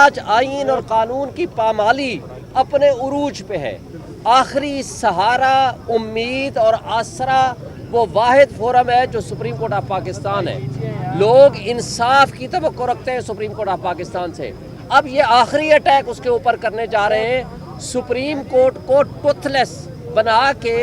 آج آئین اور قانون کی پامالی اپنے عروج پہ ہے. آخری سہارا، امید اور آسرا وہ واحد فورم ہے جو سپریم کورٹ آف پاکستان ہے. لوگ انصاف کی توقع رکھتے ہیں سپریم کورٹ آف پاکستان سے. اب یہ آخری اٹیک اس کے اوپر کرنے جا رہے ہیں. سپریم کورٹ کو ٹوتھ لیس بنا کے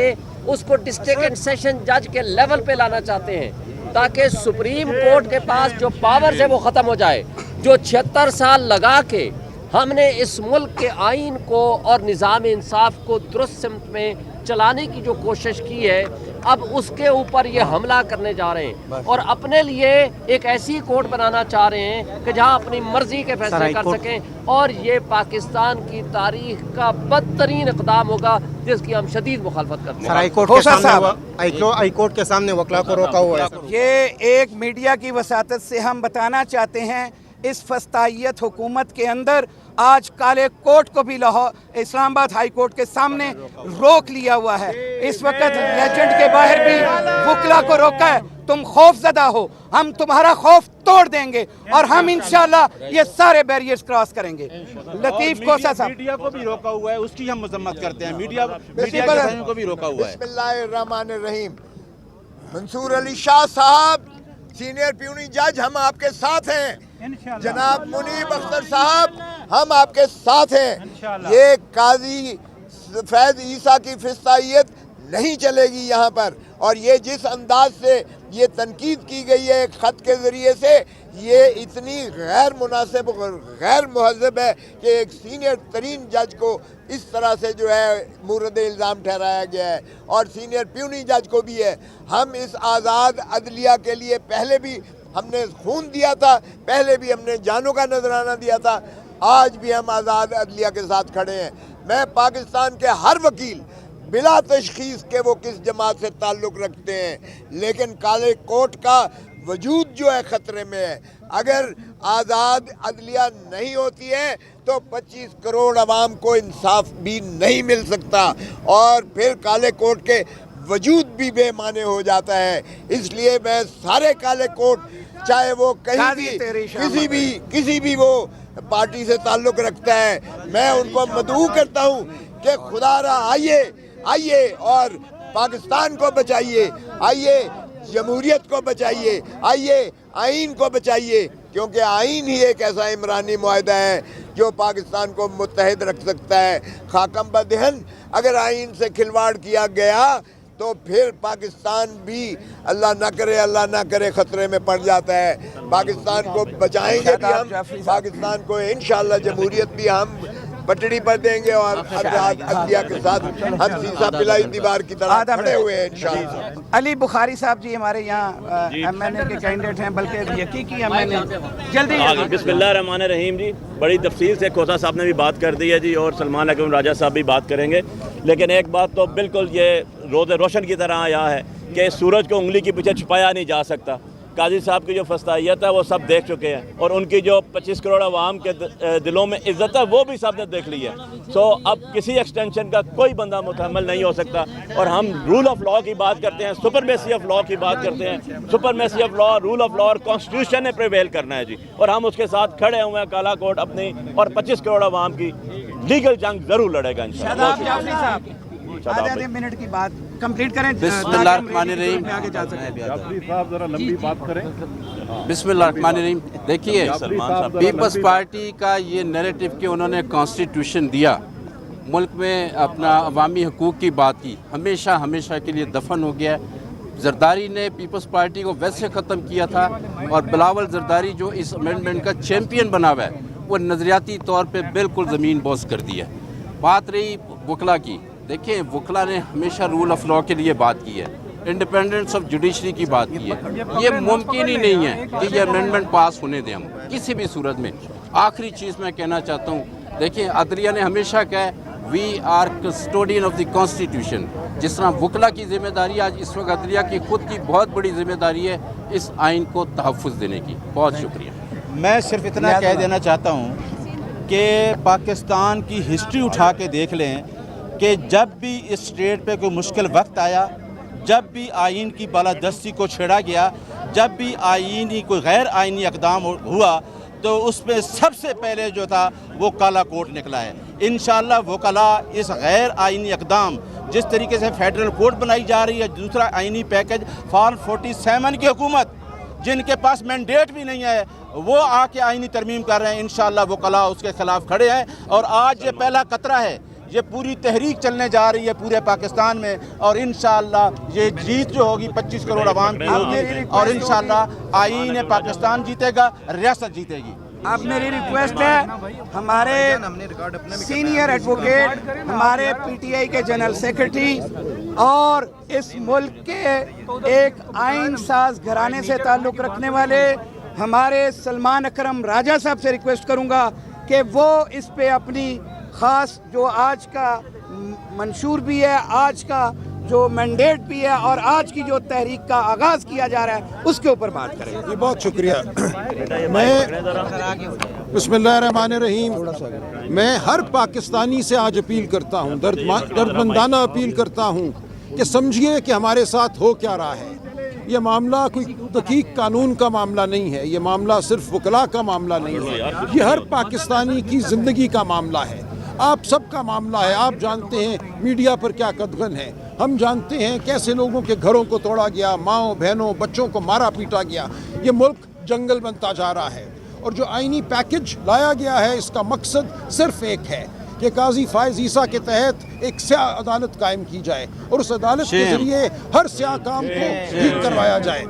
اس کو ڈسٹرکٹ اینڈ سیشن جج کے لیول پہ لانا چاہتے ہیں تاکہ سپریم کورٹ کے پاس جو پاورز ہے وہ ختم ہو جائے. جو 76 سال لگا کے ہم نے اس ملک کے آئین کو اور نظام انصاف کو درست سمت میں چلانے کی جو کوشش کی ہے، اب اس کے اوپر یہ حملہ کرنے جا رہے ہیں اور اپنے لیے ایک ایسی کورٹ بنانا چاہ رہے ہیں کہ جہاں اپنی مرضی کے فیصلے کر سکیں. اور یہ پاکستان کی تاریخ کا بدترین اقدام ہوگا جس کی ہم شدید مخالفت کرتے ہیں. ہائی کورٹ کے سامنے وکلا کو روکا ہوا ہے. یہ ایک میڈیا کی وساطت سے ہم بتانا چاہتے ہیں اس فسطائیت حکومت کے اندر آج کالے کوٹ کو بھی لاہور اسلام آباد ہائی کورٹ کے سامنے روک لیا ہوا ہے. اس وقت لیجنڈ کے باہر بھی وکلا کو روکا ہے. تم خوف زدہ ہو، ہم تمہارا خوف توڑ دیں گے اور ہم انشاءاللہ یہ سارے بیریئرز کراس کریں گے. لطیف کوسا صاحب، میڈیا کو بھی روکا ہوا ہے، اس کی ہم مذمت کرتے ہیں. میڈیا کو بھی روکا ہوا ہے. بسم اللہ الرحمن الرحیم. منصور علی شاہ صاحب سینئر پیونی جج، ہم آپ کے ساتھ ہیں. جناب منیب اختر صاحب، ہم آپ کے ساتھ ہیں. یہ قاضی فیض عیسیٰ کی فسطائیت نہیں چلے گی یہاں پر. اور یہ جس انداز سے یہ تنقید کی گئی ہے ایک خط کے ذریعے سے، یہ اتنی غیر مناسب غیر مہذب ہے کہ ایک سینئر ترین جج کو اس طرح سے جو ہے مورد الزام ٹھہرایا گیا ہے، اور سینئر پیونی جج کو بھی ہے. ہم اس آزاد عدلیہ کے لیے پہلے بھی ہم نے خون دیا تھا، پہلے بھی ہم نے جانوں کا نذرانہ دیا تھا، آج بھی ہم آزاد عدلیہ کے ساتھ کھڑے ہیں. میں پاکستان کے ہر وکیل بلا تشخیص کے وہ کس جماعت سے تعلق رکھتے ہیں، لیکن کالے کوٹ کا وجود جو ہے خطرے میں ہے. اگر آزاد عدلیہ نہیں ہوتی ہے تو 25 کروڑ عوام کو انصاف بھی نہیں مل سکتا، اور پھر کالے کوٹ کے وجود بھی بے معنی ہو جاتا ہے. اس لیے میں سارے کالے کوٹ، چاہے وہ کہیں بھی کسی بھی وہ پارٹی سے تعلق رکھتا ہے، میں ان کو مدعو کرتا ہوں کہ خدا را آئیے اور پاکستان کو بچائیے، آئیے جمہوریت کو بچائیے، آئیے آئین کو بچائیے، کیونکہ آئین ہی ایک ایسا عمرانی معاہدہ ہے جو پاکستان کو متحد رکھ سکتا ہے. خاکم بدہن اگر آئین سے کھلواڑ کیا گیا تو پھر پاکستان بھی اللہ نہ کرے خطرے میں پڑ جاتا ہے. پاکستان کو بچائیں گے بھی ہم، پاکستان کو انشاءاللہ جمہوریت بھی ہم پٹڑی پر دیں گے، اور عدلیہ کے ساتھ ہم سیسا پلائی دیوار کی طرح کھڑے ہوئے ہیں انشاءاللہ. علی بخاری صاحب جی ہمارے یہاں ایم این اے کے کینڈیڈیٹ ہیں، بلکہ حقیقی ایم این اے. جلدی بسم اللہ الرحمن الرحیم. جی بڑی تفصیل سے کھوسا صاحب نے بھی بات کر دی ہے جی، اور سلمان اکرم راجہ صاحب بھی بات کریں گے. لیکن ایک بات تو بالکل یہ روز روشن کی طرح آیا ہے کہ سورج کو انگلی کے پیچھے چھپایا نہیں جا سکتا. قاضی صاحب کی جو فسطائیت ہے وہ سب دیکھ چکے ہیں، اور ان کی جو 25 کروڑ عوام کے دلوں میں عزت ہے وہ بھی سب نے دیکھ لی ہے. سو اب کسی ایکسٹینشن کا کوئی بندہ متحمل نہیں ہو سکتا. اور ہم رول آف لا کی بات کرتے ہیں، سپرمیسی آف لا کی بات کرتے ہیں. Supremacy of law, rule of law اور کانسٹیٹیوشن نے پریویل کرنا ہے جی، اور ہم اس کے ساتھ کھڑے ہوئے ہیں. کالا کوٹ اپنی اور 25 کروڑ عوام کی لیگل جنگ ضرور لڑے گا انشاءاللہ. آدھے منٹ کی بات کمپلیٹ کریں. بسم اللہ الرحمن الرحیم. بسم اللہ الرحمن الرحیم. دیکھیے پیپلز پارٹی کا یہ نیریٹو کہ انہوں نے کانسٹیٹیوشن دیا، ملک میں اپنا عوامی حقوق کی بات کی، ہمیشہ کے لیے دفن ہو گیا. زرداری نے پیپلز پارٹی کو ویسے ختم کیا تھا، اور بلاول زرداری جو اس امینڈمنٹ کا چیمپئن بنا ہوا ہے وہ نظریاتی طور پہ بالکل زمین بوس کر دی ہے. بات رہی وکلا کی، دیکھیں وکلا نے ہمیشہ رول آف لا کے لیے بات کی ہے، انڈیپینڈنس آف جوڈیشری کی بات کی ہے. یہ ممکن ہی نہیں ہے کہ یہ امینڈمنٹ پاس ہونے دیں ہم کسی بھی صورت میں. آخری چیز میں کہنا چاہتا ہوں، دیکھیں عدلیہ نے ہمیشہ کہا ہے we are custodian of the constitution. جس طرح وکلا کی ذمہ داری آج اس وقت عدلیہ کی خود کی بہت بڑی ذمہ داری ہے اس آئین کو تحفظ دینے کی. بہت شکریہ. میں صرف اتنا کہہ دینا چاہتا ہوں کہ پاکستان کی ہسٹری اٹھا کے دیکھ لیں کہ جب بھی اس اسٹیٹ پہ کوئی مشکل وقت آیا، جب بھی آئین کی بالادستی کو چھیڑا گیا، جب بھی آئینی کوئی غیر آئینی اقدام ہوا، تو اس میں سب سے پہلے جو تھا وہ کالا کوٹ نکلا ہے۔ انشاءاللہ وکلاء اس غیر آئینی اقدام جس طریقے سے فیڈرل کوڈ بنائی جا رہی ہے، دوسرا آئینی پیکج فارم 47 کی حکومت جن کے پاس مینڈیٹ بھی نہیں ہے وہ آ کے آئینی ترمیم کر رہے ہیں، انشاءاللہ وکلاء اس کے خلاف کھڑے ہیں۔ اور آج یہ پہلا قطرہ ہے، یہ پوری تحریک چلنے جا رہی ہے پورے پاکستان میں، اور انشاءاللہ یہ جیت جو ہوگی 25 کروڑ عوام کی ہوگی، اور انشاءاللہ آئین پاکستان جیتے گا، ریاست جیتے گی۔ اب میری ریکویسٹ ہے ہمارے سینئر ایڈوکیٹ، ہمارے پی ٹی آئی کے جنرل سیکرٹری اور اس ملک کے ایک آئین ساز گھرانے سے تعلق رکھنے والے ہمارے سلمان اکرم راجہ صاحب سے ریکویسٹ کروں گا کہ وہ اس پہ اپنی خاص جو آج کا منشور بھی ہے، آج کا جو مینڈیٹ بھی ہے اور آج کی جو تحریک کا آغاز کیا جا رہا ہے اس کے اوپر بات کریں۔ جی بہت شکریہ۔ میں بسم اللہ الرحمن الرحیم، میں ہر پاکستانی سے آج اپیل کرتا ہوں، دردمندانہ اپیل کرتا ہوں کہ سمجھیے کہ ہمارے ساتھ ہو کیا رہا ہے۔ یہ معاملہ کوئی دقیق قانون کا معاملہ نہیں ہے، یہ معاملہ صرف وکلاء کا معاملہ نہیں ہے، یہ ہر پاکستانی کی زندگی کا معاملہ ہے، آپ سب کا معاملہ ہے۔ آپ جانتے ہیں میڈیا پر کیا قدغن ہے، ہم جانتے ہیں کیسے لوگوں کے گھروں کو توڑا گیا، ماؤں بہنوں بچوں کو مارا پیٹا گیا، یہ ملک جنگل بنتا جا رہا ہے۔ اور جو آئینی پیکج لایا گیا ہے اس کا مقصد صرف ایک ہے کہ قاضی فائز عیسیٰ کے تحت ایک سیاہ عدالت قائم کی جائے اور اس عدالت کے ذریعے ہر سیاہ کام کو ٹھیک کروایا جائے۔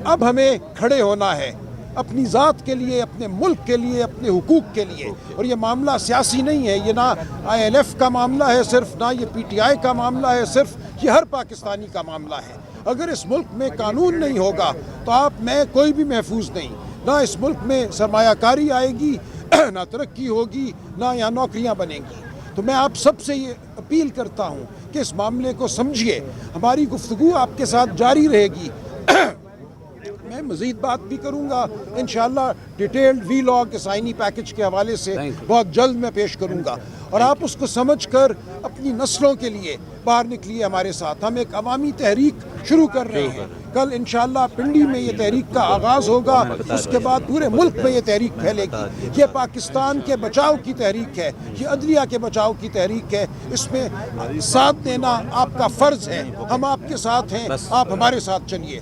اب ہمیں کھڑے ہونا ہے اپنی ذات کے لیے، اپنے ملک کے لیے، اپنے حقوق کے لیے، اور یہ معاملہ سیاسی نہیں ہے، یہ نہ ILF کا معاملہ ہے صرف، نہ یہ PTI کا معاملہ ہے صرف، یہ ہر پاکستانی کا معاملہ ہے۔ اگر اس ملک میں قانون نہیں ہوگا تو آپ میں کوئی بھی محفوظ نہیں، نہ اس ملک میں سرمایہ کاری آئے گی، نہ ترقی ہوگی، نہ یہاں نوکریاں بنیں گی۔ تو میں آپ سب سے یہ اپیل کرتا ہوں کہ اس معاملے کو سمجھیے، ہماری گفتگو آپ کے ساتھ جاری رہے گی، میں مزید بات بھی کروں گا انشاءاللہ، ڈیٹیلڈ وی لاگ اس آئینی پیکج کے حوالے سے بہت جلد میں پیش کروں گا، اور آپ اس کو سمجھ کر اپنی نسلوں کے لیے باہر نکلیے ہمارے ساتھ۔ ہم ایک عوامی تحریک شروع کر رہے ہیں، کل انشاءاللہ پنڈی میں یہ تحریک کا آغاز ہوگا، اس کے بعد پورے ملک میں یہ تحریک پھیلے گی۔ یہ پاکستان کے بچاؤ کی تحریک ہے، یہ عدلیہ کے بچاؤ کی تحریک ہے، اس میں ساتھ دینا آپ کا فرض ہے، ہم آپ کے ساتھ ہیں، آپ ہمارے ساتھ چلیے۔